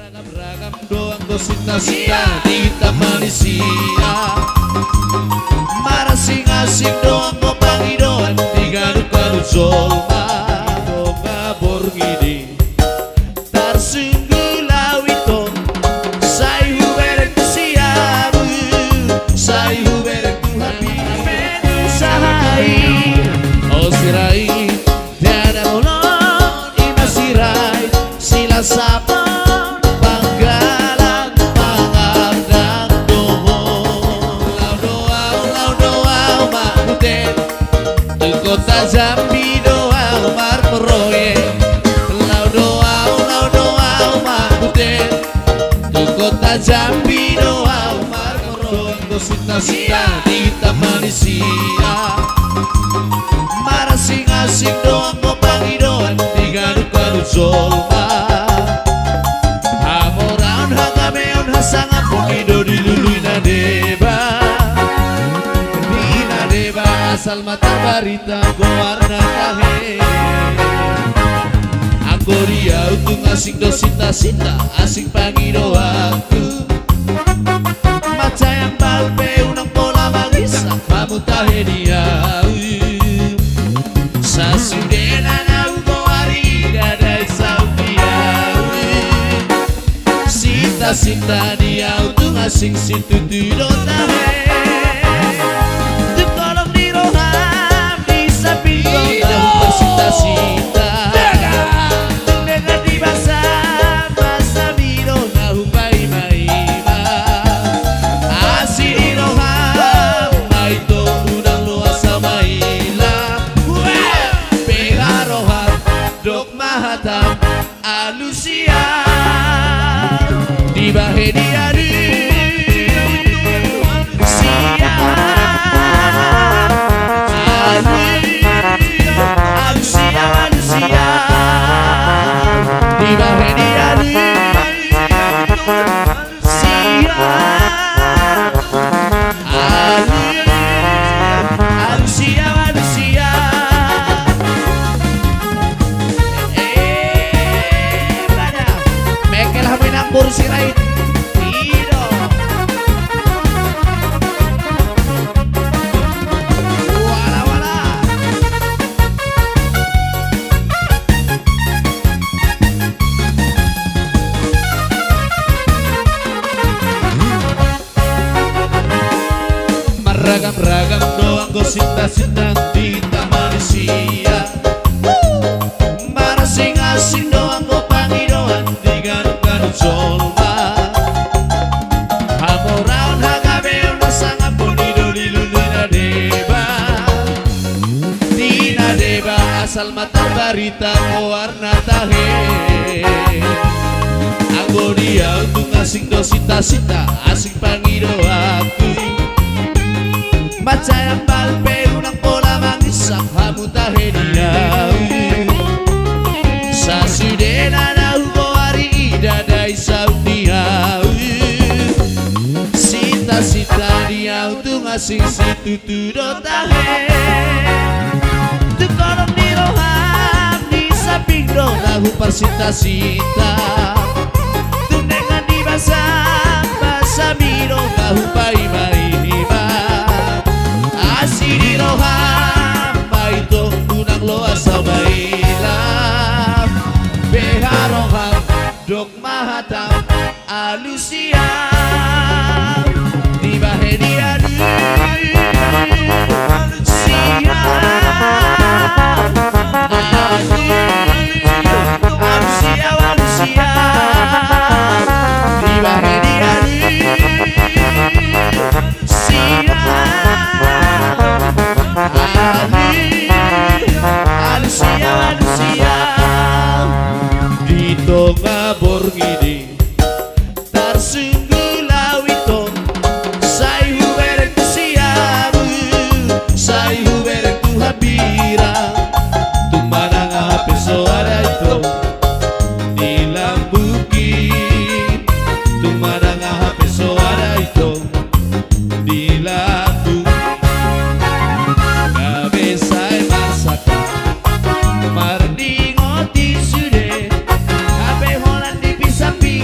Ragam-ragam doang gosita-sita di Taman Malaysia. Marah sing-asing doang ngopangi doang di garuk-garuk Zolma. Doga borgidi tarsunggu lawito sai huberek tu siabu sai huberek tu habi sahai oh sirai tiada bolon ima sirai sila sapa kota Jambi doa Umar Proyek lau doa Umar Butet di kota Jambi doa Umar Proyek gosita-sita di Taman Malaysia. Marah sing-asing doang ngopangi doang di garuk-garuk Zolma. Hamoraun hagameon hasangan pongido di lului nadeba asal mata barita go warna kahe. Aku dia untuk asing dosita-sita asing pagi doaku. Maca yang balpe unang pola magisa kamu tahe dia. Sasudena nau go hari dadai saudia. Sita-sita dia untuk asing situ tu tahe. Sita dengan di masa biro nahu bai maima asiri roham maito udang loa samaila pega roham dok mahatam alusia di bahedia kursi lain Ido wala-wala meragam-ragam doang gosita-sita di Taman Malaysia. Marah sing-asing doang ngopangi doang di garuk-garuk Zolma. Hamoraun hagameon hasangan ponido di lului nadeba di nadeba asal mata barita warna tahe. Anggo dia untuk asing dosita-sita asing pangi doaku. Maca yang balpe unang pola mangisak hamu tahe dia. Sasudena nau go hari dadai saudia. Sita-sita dia untuk asing situ tu tahe. Tu kolom di roham di samping do lahu persita-sita. Tu dengan di basa biro lahu bai-bai asiri roham baito unang loa sabaila beha roham dok mahatam alusia di bahedia alusia alusia di bahedia Alusia di tonga borgidi tarsunggu lawito sai huberek tu siabu sai huberek tu habira tumanang apeso ada itu di lambuki tumanang apeso ada itu di lambuki kabesai masaka mardingoti sude kabe holan di pisapi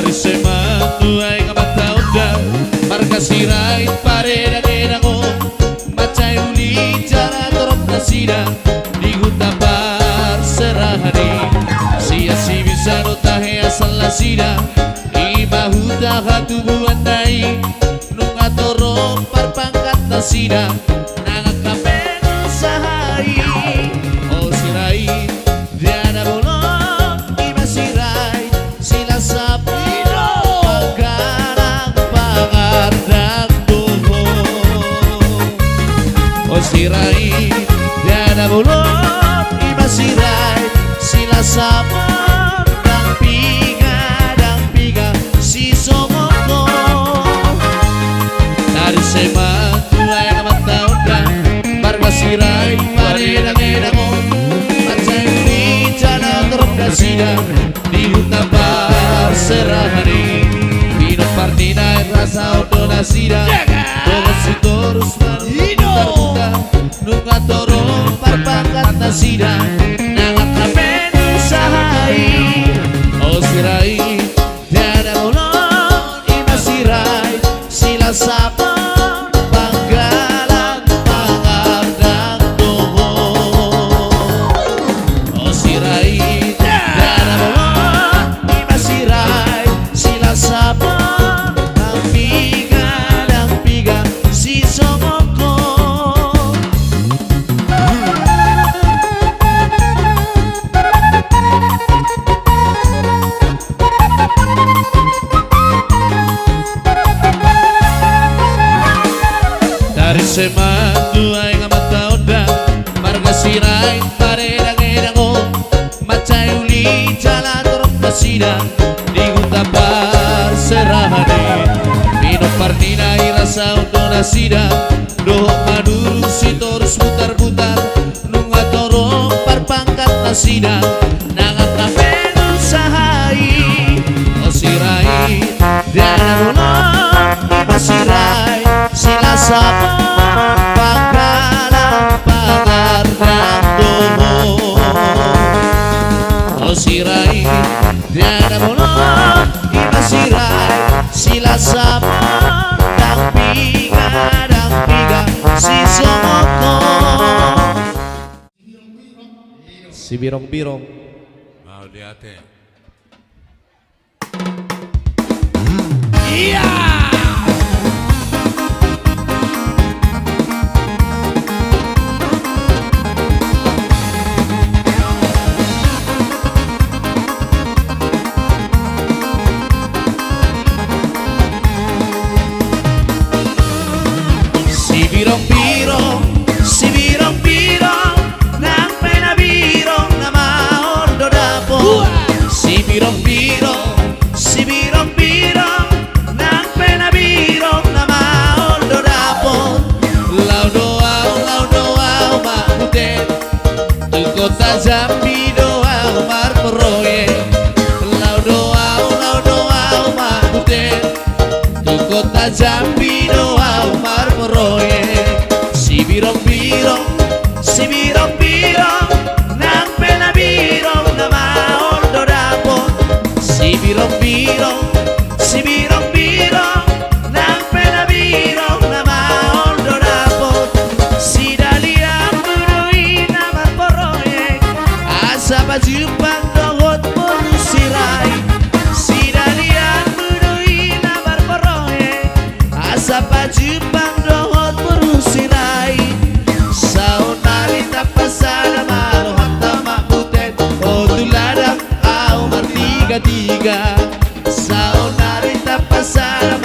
dari semantu ay kamataunda marga sirait pareda kedango macai uli cara torop nasida di huta bar serahani sia si bisa notahe asal nasida iba huta hatu buandai nunga torop parpangkat nasida nangak kapen sahai oh sirai diana bolong iba sirai sila sapino pagkarang pangardang tuho oh sirai diana bolong iba sirai sila sapon dang piga si somoko dari semantu ay kamataunda marga sirai pareda kedango macai uli jana torop nasida di huta bar serahani minum partida rasa odo nasida todos sitorus manuta nunga torop parpangkat nasida nangak kapen sahai oh sirai tiada bolong ima sirai sila sapang panggalang pangardang doho oh sirai tiada bolong ima sirai sila sapang dang piga si somoko dari semantu ay kamataunda marga sirai pareda kedango macai uli jalan torop nasida di huta bar serahani minum partida rasa untuk nasida dohok maduru sitorus putar-putar nunga torop parpangkat nasida nangak kapen sahai oh sirai diana bolong ima sirai sila sapang pangkalang pangardang doho oh sirai diana bolong ima sirai sila sapang dang piga si somoko si birong-birong mau diate iya si birong-birong nang pena birong na maordo dapo si birong-birong nang pena birong na maordo dapo lau doau makutet tu kota Jambi doau marporoye lau doau makutet tu kota Jambi doau marporoye si birong-birong nang pena birong na maordo dapo si birong-birong nang pena birong na maordo dapo si dalian buruin na marporoye asa pajumpang dohot ponu sirai si dalian buruin na marporoye asa pajumpang dohot ponu sirai saunari tapasana malu hatta makutet oh tuladang au martiga-tiga saunari tapasana